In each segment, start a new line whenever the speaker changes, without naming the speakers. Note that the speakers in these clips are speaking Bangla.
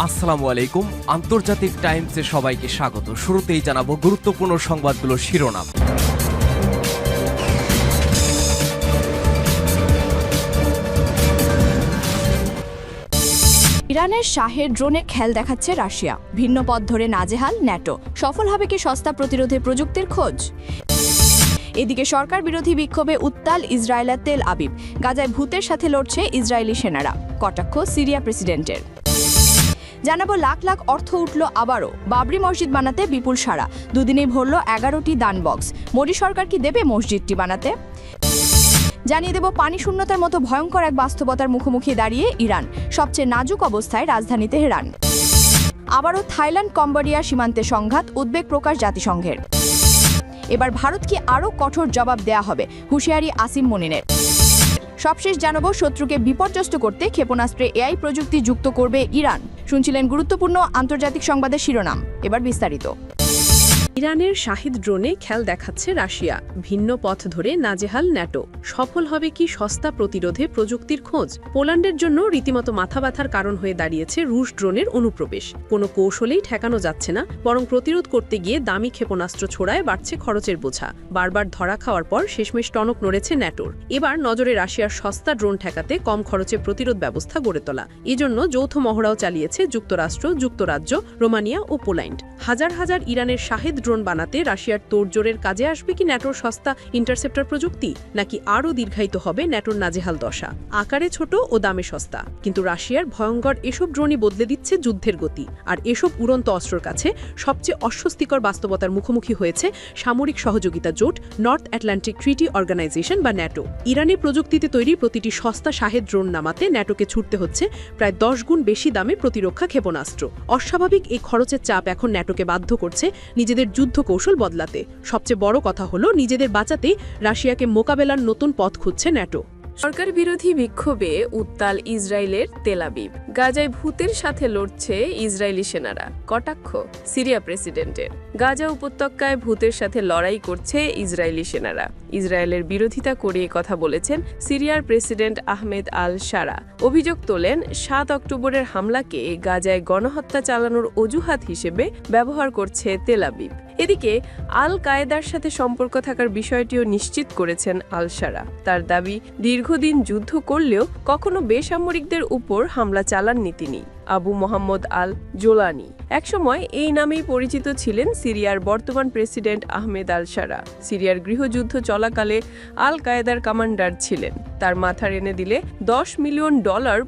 আসসালামু আলাইকুম। আন্তর্জাতিক টাইমসে সবাইকে স্বাগত। শুরুতেই জানাবো গুরুত্বপূর্ণ সংবাদগুলোর শিরোনাম।
ইরানের শাহের ড্রোনে খেল দেখাচ্ছে রাশিয়া। ভিন্ন পথ ধরে নাজেহাল ন্যাটো। সফল হবে কি সস্তা প্রতিরোধে প্রযুক্তির খোঁজ? এদিকে সরকার বিরোধী বিক্ষোভে উত্তাল ইসরায়েলের তেল আবিব। গাজায় ভূতের সাথে লড়ছে ইসরায়েলি সেনারা। কটাক্ষ সিরিয়া প্রেসিডেন্টের। জানাবো লাখ লাখ অর্থ উঠল আবারও। বাবরি মসজিদ বানাতে বিপুল সাড়া। দুদিনেই ভরল 11টি দান বক্স। মোদি সরকার কি দেবে মসজিদটি বানাতে? জানিয়ে দেব পানি শূন্যতার মতো ভয়ঙ্কর এক বাস্তবতার মুখোমুখি দাঁড়িয়ে ইরান। সবচেয়ে নাজুক অবস্থায় রাজধানী তেহরান। আবারও থাইল্যান্ড কম্বোডিয়া সীমান্তে সংঘাত, উদ্বেগ প্রকাশ জাতিসংঘের। এবার ভারত কি আরও কঠোর জবাব দেয়া হবে, হুঁশিয়ারি আসিম মুনিনের। সবশেষ জানাবো শত্রুকে বিপর্যস্ত করতে ক্ষেপণাস্ত্রে এআই প্রযুক্তি যুক্ত করবে ইরান। শুনছিলেন গুরুত্বপূর্ণ আন্তর্জাতিক সংবাদের শিরোনাম, এবার বিস্তারিত।
ইরানের শাহিদ ড্রোনে খেল দেখাচ্ছে রাশিয়া। ভিন্ন পথ ধরে নাজেহাল ন্যাটো। সফল হবে কি সস্তা প্রতিরোধে প্রযুক্তির খোঁজ? পোল্যান্ডের জন্য রীতিমতো মাথা ব্যথার কারণ হয়ে দাঁড়িয়েছে রুশ ড্রোনের অনুপ্রবেশ। কোনো কৌশলেই ঠেকানো যাচ্ছে না, বরং প্রতিরোধ করতে গিয়ে দামি ক্ষেপণাস্ত্র ছোড়ায় বাড়ছে খরচের বোঝা। বারবার ধরা খাওয়ার পর শেষমেশ টনক নড়েছে ন্যাটোর। এবার নজরে রাশিয়ার সস্তা ড্রোন ঠেকাতে কম খরচে প্রতিরোধ ব্যবস্থা গড়ে তোলা। এজন্য যৌথ মহড়াও চালিয়েছে যুক্তরাষ্ট্র, যুক্তরাজ্য, রোমানিয়া ও পোল্যান্ড। হাজার হাজার ইরানের শাহেদ ড্রোন বানাতে রাশিয়ার তোড়জোড়ের কাজে আসবে কি ন্যাটোর সস্তা ইন্টারসেপ্টর প্রযুক্তি, নাকি আরও দীর্ঘায়িত হবে ন্যাটোর নাজেহাল দশা? আকারে ছোট ও দামে সস্তা, কিন্তু রাশিয়ার ভয়ঙ্কর এসব ড্রোনই বদলে দিচ্ছে যুদ্ধের গতি। আর এসব উড়ন্ত অস্ত্রের কাছে সবচেয়ে অস্বস্তিকর বাস্তবতার মুখোমুখি হয়েছে সামরিক সহযোগিতা জোট নর্থ আটলান্টিক ট্রিটি অর্গানাইজেশন বা ন্যাটো। ইরানি প্রযুক্তিতে তৈরি প্রতিটি সস্তা শাহেদ ড্রোন নামাতে ন্যাটোকে ছুটতে হচ্ছে প্রায় 10 গুণ বেশি দামে প্রতিরক্ষা ক্ষেপণাস্ত্র। অস্বাভাবিক এই খরচের চাপ এখন ন্যাটোকে বাধ্য করছে নিজেদের যুদ্ধ কৌশল বদলাতে। সবচেয়ে বড় কথা হলো নিজেদের বাঁচাতে রাশিয়াকে মোকাবেলার নতুন পথ খুঁজছে ন্যাটো।
সরকার বিরোধী বিক্ষোভে উত্তাল ইসরায়েলের তেল আবিব। গাজায় ভূতের সাথে লড়ছে ইসরায়েলি সেনারা। কটাক্ষ সিরিয়া প্রেসিডেন্টের। গাজা উপত্যকায় ভূতের সাথে লড়াই করছে ইসরায়েলি সেনারা। ইসরায়েলের বিরোধিতা করে কথা বলেছেন সিরিয়ার প্রেসিডেন্ট আহমেদ আল শারা। অভিযোগ তোলেন 7 অক্টোবরের হামলাকে গাজায় গণহত্যা চালানোর অজুহাত হিসেবে ব্যবহার করছে তেল আবিব। এদিকে আল কায়েদার সাথে সম্পর্ক থাকার বিষয়টিও নিশ্চিত করেছেন আল শারা। তার দাবি, দীর্ঘদিন যুদ্ধ করলেও কখনো বেসামরিকদের উপর হামলা চালাননি তিনি। আবু মোহাম্মদ আল জোলানি একসময় এই নামেই পরিচিত ছিলেন সিরিয়ার বর্তমান প্রেসিডেন্ট আহমেদ আল শারা। সিরিয়ার গৃহযুদ্ধ চলাকালে আল কায়েদার কমান্ডার ছিলেন। তার মাথা এনে দিলে $10 মিলিয়ন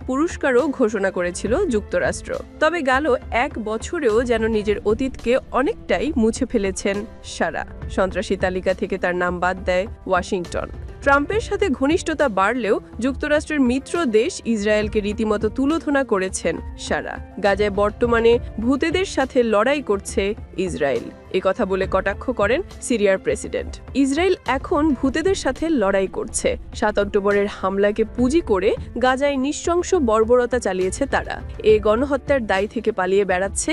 পুরস্কারও ঘোষণা করেছিল যুক্তরাষ্ট্র। তবে গেল 1 বছরেও যেন নিজের অতীতকে অনেকটাই মুছে ফেলেছেন শারা। সন্ত্রাসী তালিকা থেকে তার নাম বাদ দেয় ওয়াশিংটন। ট্রাম্পের সাথে ঘনিষ্ঠতা বাড়লেও যুক্তরাষ্ট্রের মিত্র দেশ ইসরায়েলকে রীতিমতো তুলোধনা করেছেন শারা। গাজায় বর্তমানে ভূতেদের সাথে লড়াই করছে ইসরায়েল, কথা বলে কটাক্ষ করেন সিরিয়ার প্রেসিডেন্ট। ইসরায়েল এখন ভূতেদের সাথে লড়াই করছে। 7 অক্টোবরের হামলাকে পুঁজি করে গাজায় নৃশংস বর্বরতা চালিয়েছে তারা। এই গণহত্যার দায় থেকে পালিয়ে বেড়াচ্ছে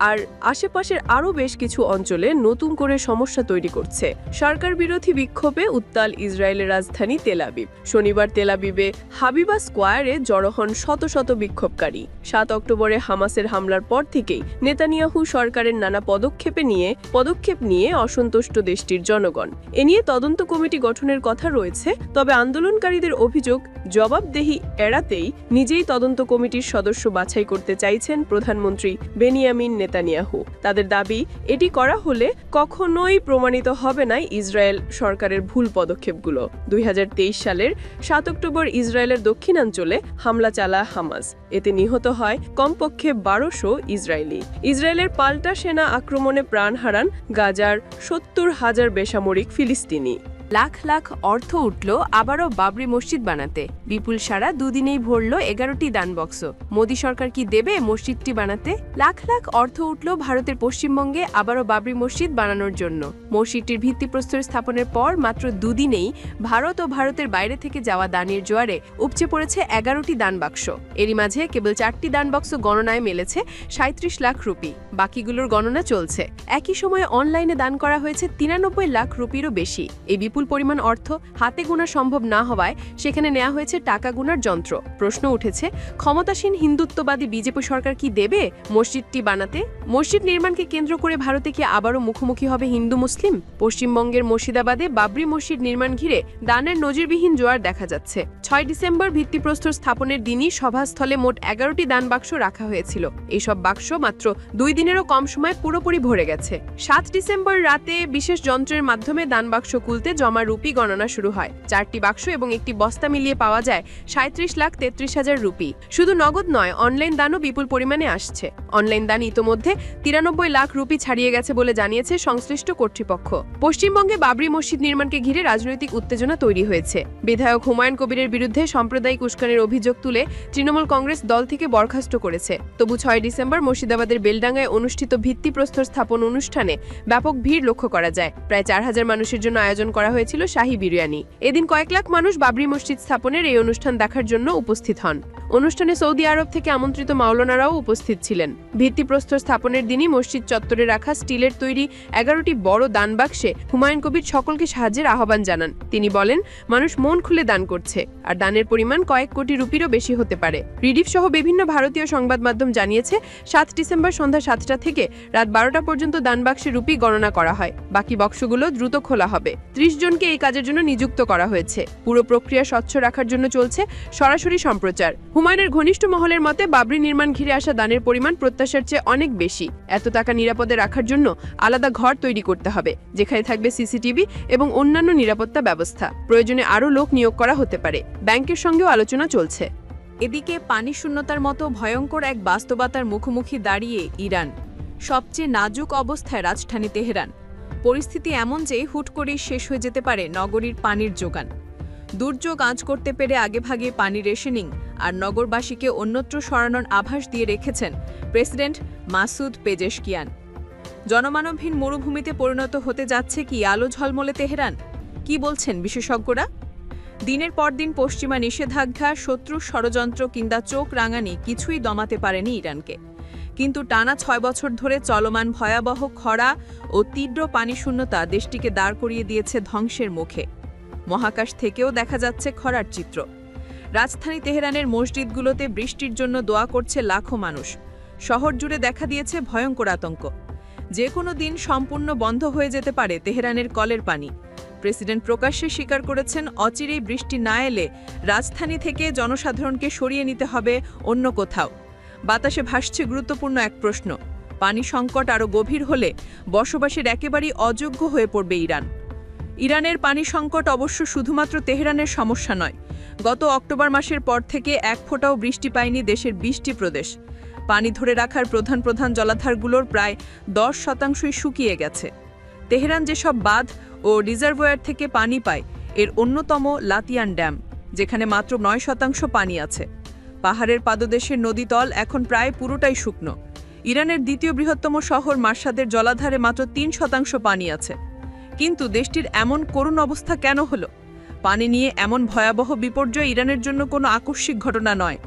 আর আশেপাশের আরও বেশ কিছু অঞ্চলে নতুন করে সমস্যা তৈরি করছে। সরকার বিরোধী বিক্ষোভে উত্তাল ইসরায়েলের রাজধানী তেল আবিব। শনিবার তেল আবিবে হাবিবা স্কোয়ারে জড়ো হন শত শত বিক্ষোভকারী। 7 অক্টোবরে হামাসের হামলার পর থেকেই নেতানিয়াহু সরকারের নানা পদক্ষেপ নিয়ে অসন্তুষ্ট দেশটির জনগণ। এ নিয়ে তদন্ত কমিটি গঠনের কথা রয়েছে। তবে আন্দোলনকারীদের অভিযোগ, জবাবদেহি এড়াতেই নিজেই তদন্ত কমিটির সদস্য বাছাই করতে চাইছেন প্রধানমন্ত্রী বেনিয়ামিন নেতানিয়াহু। তাদের দাবি, এটি করা হলে কখনোই প্রমাণিত হবে না ইসরায়েল সরকারের ভুল পদক্ষেপগুলো। 2023 সালের 7 অক্টোবর ইসরায়েলের দক্ষিণাঞ্চলে হামলা চালায় হামাস। এতে নিহত হয় কমপক্ষে 1200 ইসরায়েলি। ইসরায়েলের পাল্টা সেনা আক্রমণে প্রাণ হারান গাজার 70,000 বেসামরিক ফিলিস্তিনি।
লাখ লাখ অর্থ উঠল আবারও বাবরি মসজিদ বানাতে। বিপুল সাড়া, দুদিনেই ভরল 11টি দান বক্স। মোদি সরকার কি দেবে মসজিদটি বানাতে? লাখ লাখ অর্থ উঠল ভারতের পশ্চিমবঙ্গে আবারও বাবরি মসজিদ বানানোর জন্য। মসজিদটির ভিত্তিপ্রস্তর স্থাপনের পর মাত্র দুদিনেই ভারত ও ভারতের বাইরে থেকে যাওয়া দানের জোয়ারে উপচে পড়েছে 11টি দান বাক্স। এরই মাঝে কেবল 4টি দান বক্স গণনায় মেলেছে 37 লাখ রুপি। বাকিগুলোর গণনা চলছে। একই সময়ে অনলাইনে দান করা হয়েছে 93 লাখ রুপিরও বেশি। এই বিপুল
বিপুল পরিমাণ অর্থ হাতে গোনা সম্ভব না হওয়ায় সেখানে নেওয়া হয়েছে টাকা গোনার যন্ত্র। প্রশ্ন উঠেছে, ক্ষমতাসীন হিন্দুত্ববাদী বিজেপি সরকার কি দেবে মসজিদটি বানাতে? মসজিদ নির্মাণকে কেন্দ্র করে ভারতে কি আবারও মুখোমুখি হবে হিন্দু মুসলিম? পশ্চিমবঙ্গের মুর্শিদাবাদে বাবরি মসজিদ নির্মাণ ঘিরে দানের নজিরবিহীন জোয়ার দেখা যাচ্ছে। 6 ডিসেম্বর ভিত্তিপ্রস্তর স্থাপনের দিনই সভাস্থলে মোট 11টি দান বাক্স রাখা হয়েছিল। এইসব বাক্স মাত্র 2 দিনেরও কম সময় পুরোপুরি ভরে গেছে। 7 ডিসেম্বর রাতে বিশেষ যন্ত্রের মাধ্যমে দান বাক্স খুলতে জমা রুপি গণনা শুরু হয়। 4টি বাক্স এবং একটি বস্তা মিলিয়ে পাওয়া যায় 37,33,000 রুপি। শুধু নগদ নয়, অনলাইন দানও বিপুল পরিমাণে আসছে। অনলাইন দান ইতোমধ্যে 93 লাখ রুপি ছাড়িয়ে গেছে বলে জানিয়েছে সংশ্লিষ্ট কর্তৃপক্ষ। পশ্চিমবঙ্গে বাবরি মসজিদ নির্মাণকে ঘিরে রাজনৈতিক উত্তেজনা তৈরি হয়েছে। বিধায়ক হুমায়ুন কবিরের বিরুদ্ধে সাম্প্রদায়িক উস্কানির অভিযোগ তুলে তৃণমূল কংগ্রেস দল থেকে বরখাস্ত করেছে। তবু 6 ডিসেম্বর মুর্শিদাবাদের বেলডাঙ্গায় অনুষ্ঠিত ভিত্তিপ্রস্তর স্থাপন অনুষ্ঠানে ব্যাপক ভিড় লক্ষ্য করা যায়। প্রায় 4000 মানুষের জন্য আয়োজন করা হয়েছিল শাহী বিরিয়ানি। এদিন কয়েক লাখ মানুষ বাবরি মসজিদ স্থাপনের এই অনুষ্ঠান দেখার জন্য উপস্থিত হন। অনুষ্ঠানে সৌদি আরব থেকে আমন্ত্রিত মাওলানারাও উপস্থিত ছিলেন। ভিত্তিপ্রস্তর স্থাপনের দিনই মসজিদ চত্বরে রাখা স্টিলের তৈরি 11টি বড় দান বাক্সে হুমায়ুন কবির সকলকে সাহায্যের আহ্বান জানান। তিনি বলেন, মানুষ মন খুলে দান করছে, আর দানের পরিমাণ কয়েক কোটি রুপিরও বেশি হতে পারে। রিডিফ সহ বিভিন্ন ভারতীয় সংবাদ মাধ্যম জানিয়েছে, 7 ডিসেম্বর সন্ধ্যা 7টা থেকে রাত 12টা পর্যন্ত দান বাক্সে রুপি গণনা করা হয়। বাকি বক্সগুলো দ্রুত খোলা হবে। 30 জনকে এই কাজের জন্য নিযুক্ত করা হয়েছে। পুরো প্রক্রিয়া স্বচ্ছ রাখার জন্য চলছে সরাসরি সম্প্রচার। হুমায়ুনের ঘনিষ্ঠ মহলের মতে, বাবরি নির্মাণ ঘিরে আসা দানের পরিমাণ প্রত্যাশার চেয়ে অনেক বেশি। এত টাকা নিরাপদে রাখার জন্য আলাদা ঘর তৈরি করতে হবে, যেখানে থাকবে সিসিটিভি এবং অন্যান্য নিরাপত্তা ব্যবস্থা। প্রয়োজনে আরও লোক নিয়োগ করা হতে পারে। ব্যাংকের সঙ্গেও আলোচনা চলছে।
এদিকে পানি শূন্যতার মতো ভয়ঙ্কর এক বাস্তবতার মুখোমুখি দাঁড়িয়ে ইরান। সবচেয়ে নাজুক অবস্থায় রাজধানী তেহরান। পরিস্থিতি এমন যে হুট করেই শেষ হয়ে যেতে পারে নগরীর পানির যোগান। দুর্যোগ আঁচ করতে পেরে আগেভাগে পানি রেশনিং আর নগরবাসীকে অন্যত্র সরানোর আভাস দিয়ে রেখেছেন প্রেসিডেন্ট মাসুদ পেজেশকিয়ান। জনমানবহীন মরুভূমিতে পরিণত হতে যাচ্ছে কি আলো ঝলমলে তেহরান? কি বলছেন বিশেষজ্ঞরা? দিনের পর দিন পশ্চিমা নিষেধাজ্ঞা, শত্রুর ষড়যন্ত্র কিংবা চোখ রাঙানি কিছুই দমাতে পারেনি ইরানকে। কিন্তু টানা 6 বছর ধরে চলমান ভয়াবহ খরা ও তীব্র পানিশূন্যতা দেশটিকে দাঁড় করিয়ে দিয়েছে ধ্বংসের মুখে। মহাকাশ থেকেও দেখা যাচ্ছে খরার চিত্র। রাজধানী তেহরানের মসজিদগুলোতে বৃষ্টির জন্য দোয়া করছে লাখো মানুষ। শহর জুড়ে দেখা দিয়েছে ভয়ঙ্কর আতঙ্ক। যে কোনো দিন সম্পূর্ণ বন্ধ হয়ে যেতে পারে তেহরানের কলের পানি। প্রেসিডেন্ট প্রকাশ্যে স্বীকার করেছেন, অচিরেই বৃষ্টি না এলে রাজধানী থেকে জনসাধারণকে সরিয়ে নিতে হবে অন্য কোথাও। বাতাসে ভাসছে গুরুত্বপূর্ণ এক প্রশ্ন, পানি সংকট আরও গভীর হলে বসবাসের একেবারেই অযোগ্য হয়ে পড়বে ইরান। ইরানের পানি সংকট অবশ্য শুধুমাত্র তেহরানের সমস্যা নয়। গত অক্টোবর মাসের পর থেকে এক ফোঁটাও বৃষ্টি পায়নি দেশের 20টি প্রদেশ। পানি ধরে রাখার প্রধান প্রধান জলাধারগুলোর প্রায় 10% শুকিয়ে গেছে। তেহরান যেসব বাঁধ ও রিজার্ভয়ার থেকে পানি পায়, এর অন্যতম লাতিয়ান ড্যাম, যেখানে মাত্র 9% পানি আছে। পাহাড়ের পাদদেশের নদীতল এখন প্রায় পুরোটাই শুকনো। ইরানের দ্বিতীয় বৃহত্তম শহর মাশহাদের জলাধারে মাত্র 3% পানি আছে। কিন্তু দেশটির এমন করুণ অবস্থা কেন হলো? পানি নিয়ে এমন ভয়াবহ বিপর্যয় ইরানের জন্য কোনো আকস্মিক ঘটনা নয়।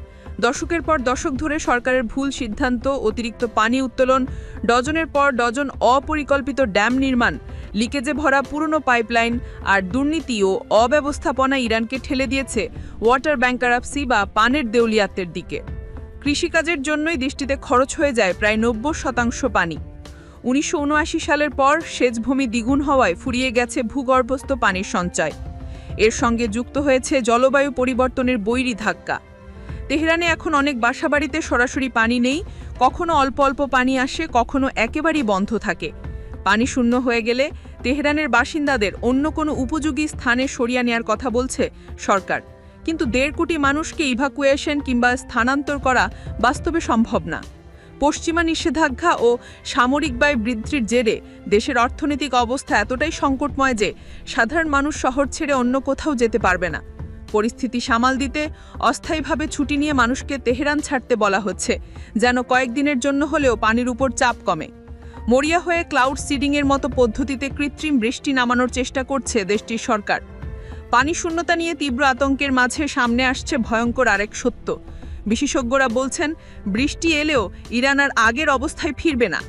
দশকের পর দশক ধরে সরকারের ভুল সিদ্ধান্ত, অতিরিক্ত পানি উত্তোলন, ডজনের পর ডজন অপরিকল্পিত ড্যাম নির্মাণ, লিকেজে ভরা পুরনো পাইপলাইন আর দুর্নীতি ও অব্যবস্থাপনা ইরানকে ঠেলে দিয়েছে ওয়াটার ব্যাংকারাপসি বা পানের দেউলিয়াত্বের দিকে। কৃষিকাজের জন্যই দেশটিতে খরচ হয়ে যায় প্রায় 90% পানি। 1979 সালের পর সেচভূমি দ্বিগুণ হওয়ায় ফুরিয়ে গেছে ভূগর্ভস্থ পানির সঞ্চয়। এর সঙ্গে যুক্ত হয়েছে জলবায়ু পরিবর্তনের বৈরী ধাক্কা। তেহরানে এখন অনেক বাসাবাড়িতে সরাসরি পানি নেই, কখনো অল্প অল্প পানি আসে, কখনো একেবারেই বন্ধ থাকে। পানি শূন্য হয়ে গেলে তেহরানের বাসিন্দাদের অন্য কোনো উপযোগী স্থানে সরিয়ে নেওয়ার কথা বলছে সরকার। কিন্তু 1.5 কোটি মানুষকে ইভাকুয়েশন কিংবা স্থানান্তর করা বাস্তবে সম্ভব না। পশ্চিমা নিষেধাজ্ঞা ও সামরিক ব্যয় বৃদ্ধির জেরে দেশের অর্থনৈতিক অবস্থা এতটাই সংকটময় যে সাধারণ মানুষ শহর ছেড়ে অন্য কোথাও যেতে পারবে না। পরিস্থিতি সামাল দিতে অস্থায়ীভাবে ছুটি নিয়ে মানুষকে তেহরান ছাড়তে বলা হচ্ছে, যেন কয়েকদিনের জন্য হলেও পানির উপর চাপ কমে। মরিয়া হয়ে ক্লাউড সিডিংয়ের মতো পদ্ধতিতে কৃত্রিম বৃষ্টি নামানোর চেষ্টা করছে দেশটির সরকার। পানি শূন্যতা নিয়ে তীব্র আতঙ্কের মাঝে সামনে আসছে ভয়ঙ্কর আরেক সত্য। বিশেষজ্ঞরা বলছেন, বৃষ্টি এলেও ইরান আর আগের অবস্থায় ফিরবে না।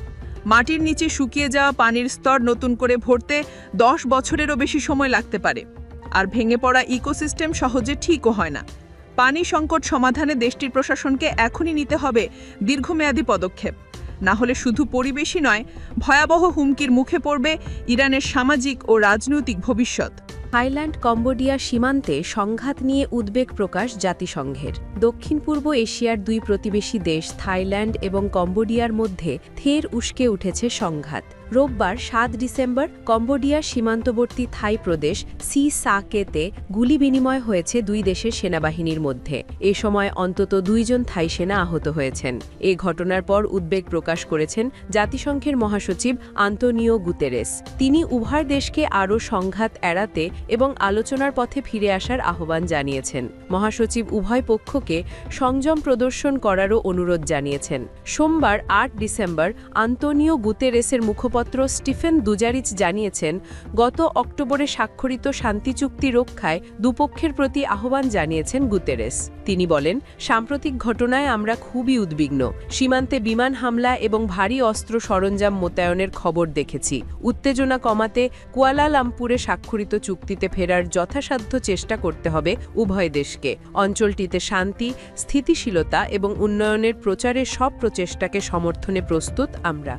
মাটির নিচে শুকিয়ে যাওয়া পানির স্তর নতুন করে ভরতে 10 বছরেরও বেশি সময় লাগতে পারে। আর ভেঙে পড়া ইকোসিস্টেম সহজে ঠিকও হয় না। পানি সংকট সমাধানে দেশটির প্রশাসনকে এখনই নিতে হবে দীর্ঘমেয়াদী পদক্ষেপ। না হলে শুধু পরিবেশই নয়, ভয়াবহ হুমকির মুখে পড়বে ইরানের সামাজিক ও রাজনৈতিক ভবিষ্যৎ।
থাইল্যান্ড কম্বোডিয়া সীমান্তে সংঘাত নিয়ে উদ্বেগ প্রকাশ জাতিসংঘের। দক্ষিণ পূর্ব এশিয়ার দুই প্রতিবেশী দেশ থাইল্যান্ড এবং কম্বোডিয়ার মধ্যে থের উস্কে উঠেছে সংঘাত। রোববার 7 ডিসেম্বর কম্বোডিয়ার সীমান্তবর্তী থাই প্রদেশ সি সাকেতে গুলি বিনিময় হয়েছে দুই দেশের সেনাবাহিনীর মধ্যে। এ সময় অন্তত 2 জন থাই সেনা আহত হয়েছেন। এ ঘটনার পর উদ্বেগ প্রকাশ করেছেন জাতিসংঘের মহাসচিব আন্তোনিও গুতেরেস। তিনি উভয় দেশকে আরও সংঘাত এড়াতে এবং আলোচনার পথে ফিরে আসার আহ্বান জানিয়েছেন। মহাসচিব উভয় পক্ষকে সংযম প্রদর্শন করারও অনুরোধ জানিয়েছেন। সোমবার 8 ডিসেম্বর আন্তোনিও গুতেরেসের মুখপাত্র স্টিফেন দুজারিচ জানিয়েছেন, গত অক্টোবরে স্বাক্ষরিত শান্তি চুক্তি রক্ষায় দুপক্ষের প্রতি আহ্বান জানিয়েছেন গুতেরেস। তিনি বলেন, সাম্প্রতিক ঘটনায় আমরা খুবই উদ্বিগ্ন। সীমান্তে বিমান হামলা এবং ভারী অস্ত্র সরঞ্জাম মোতায়েনের খবর দেখেছি। উত্তেজনা কমাতে কুয়ালালামপুরে স্বাক্ষরিত চুক্তিতে ফেরার যথাসাধ্য চেষ্টা করতে হবে উভয় দেশকে। অঞ্চলটিতে শান্তি, স্থিতিশীলতা এবং উন্নয়নের প্রচারের সব প্রচেষ্টাকে সমর্থনে প্রস্তুত আমরা।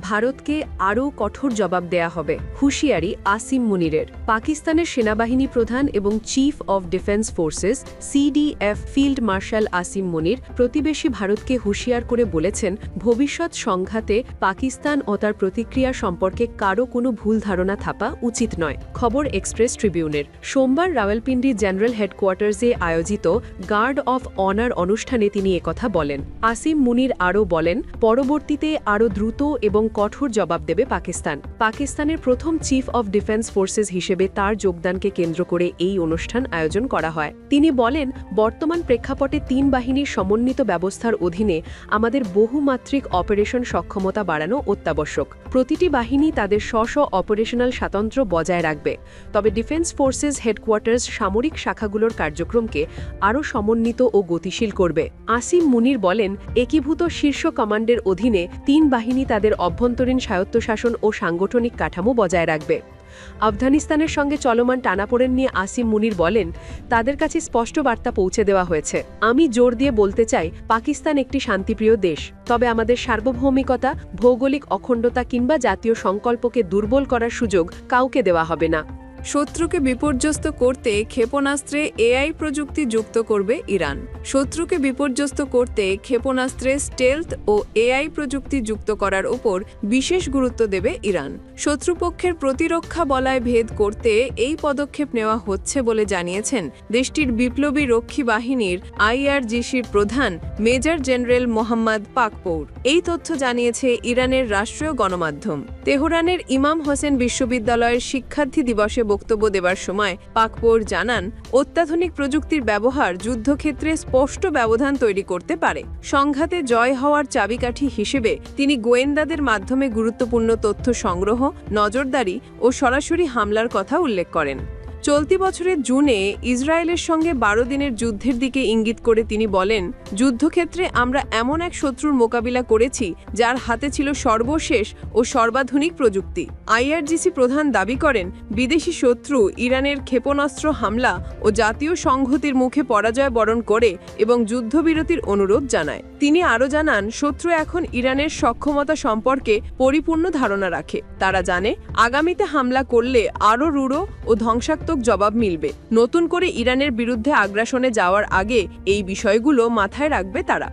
ভারতকে আরও কঠোর জবাব দেয়া হবে, হুঁশিয়ারি আসিম মুনিরের। পাকিস্তানের সেনাবাহিনী প্রধান এবং chief of defence forces CDF field marshal Asim Munir প্রতিবেশী ভারতকে হুঁশিয়ার করে বলেছেন, ভবিষ্যৎ সংঘাতে পাকিস্তান ও তার প্রতিক্রিয়া সম্পর্কে কারও কোনো ভুল ধারণা থাকা উচিত নয়। খবর এক্সপ্রেস ট্রিবিউনের। সোমবার রাওয়ালপিন্ডি জেনারেল হেডকোয়ার্টার্সে আয়োজিত গার্ড অফ অনার অনুষ্ঠানে তিনি একথা বলেন। আসিম মুনির আরও বলেন, পরবর্তীতে আরও দ্রুত এবং কঠোর জবাব দেবে পাকিস্তান। পাকিস্তানের প্রথম চিফ অব ডিফেন্স ফোর্সেস হিসেবে তার যোগদানকে কেন্দ্র করে এই অনুষ্ঠান আয়োজন করা হয়। তিনি বলেন, বর্তমান প্রেক্ষাপটে 3 বাহিনীর সমন্বিত ব্যবস্থার অধীনে আমাদের বহুমাত্রিক অপারেশন সক্ষমতা বাড়ানো অত্যাবশ্যক। প্রতিটি বাহিনী তাদের স্ব অপারেশনাল স্বাতন্ত্র্য বজায় রাখবে, তবে ডিফেন্স ফোর্সেস হেডকোয়ার্টার্স সামরিক শাখাগুলোর কার্যক্রমকে আরও সমন্বিত ও গতিশীল করবে। আসিম মুনির বলেন, একীভূত শীর্ষ কমান্ডের অধীনে 3 বাহিনী তাদের অভ্যন্তরীণ স্বায়ত্তশাসন ও সাংগঠনিক কাঠামো বজায় রাখবে। আফগানিস্তানের সঙ্গে চলমান টানাপোড়েন নিয়ে আসিম মুনির বলেন, তাদের কাছে স্পষ্ট বার্তা পৌঁছে দেওয়া হয়েছে। আমি জোর দিয়ে বলতে চাই, পাকিস্তান একটি শান্তিপ্রিয় দেশ, তবে আমাদের সার্বভৌমিকতা, ভৌগোলিক অখণ্ডতা কিংবা জাতীয় সংকল্পকে দুর্বল করার সুযোগ কাউকে দেওয়া হবে না।
শত্রুকে বিপর্যস্ত করতে ক্ষেপণাস্ত্রে এআই প্রযুক্তি যুক্ত করবে ইরান। শত্রুকে বিপর্যস্ত করতে ক্ষেপণাস্ত্রে স্টেলথ ও এআই প্রযুক্তি যুক্ত করার ওপর বিশেষ গুরুত্ব দেবে ইরান। শত্রুপক্ষের প্রতিরক্ষা বলয় ভেদ করতে এই পদক্ষেপ নেওয়া হচ্ছে বলে জানিয়েছেন দেশটির বিপ্লবী রক্ষী বাহিনীর আইআরজিসির প্রধান মেজর জেনারেল মোহাম্মদ পাকপৌর। এই তথ্য জানিয়েছে ইরানের রাষ্ট্রীয় গণমাধ্যম। তেহরানের ইমাম হোসেন বিশ্ববিদ্যালয়ের শিক্ষার্থী দিবসে বক্তব্য দেবার সময় পাকপৌর জানান, অত্যাধুনিক প্রযুক্তির ব্যবহার যুদ্ধক্ষেত্রে স্পষ্ট ব্যবধান তৈরি করতে পারে। সংঘাতে জয় হওয়ার চাবিকাঠি হিসেবে তিনি গোয়েন্দাদের মাধ্যমে গুরুত্বপূর্ণ তথ্য সংগ্রহ, নজরদারি ও সরাসরি হামলার কথা উল্লেখ করেন। চলতি বছরের জুনে ইসরায়েলের সঙ্গে 12 দিনের যুদ্ধের দিকে ইঙ্গিত করে তিনি বলেন, যুদ্ধক্ষেত্রে আমরা এমন এক শত্রুর মোকাবিলা করেছি যার হাতে ছিল সর্বশেষ ও সর্বাধুনিক প্রযুক্তি। আইআরজিসি প্রধান দাবি করেন, বিদেশি শত্রু ইরানের ক্ষেপণাস্ত্র হামলা ও জাতীয় সংহতির মুখে পরাজয় বরণ করে এবং যুদ্ধবিরতির অনুরোধ জানায়। তিনি আরও জানান, শত্রু এখন ইরানের সক্ষমতা সম্পর্কে পরিপূর্ণ ধারণা রাখে। তারা জানে, আগামীতে হামলা করলে আরও রূঢ় ও ধ্বংসাত্মক জবাব মিলবে। নতুন করে ইরানের বিরুদ্ধে আগ্রাসনে যাওয়ার আগে এই বিষয়গুলো মাথায় রাখবে তারা।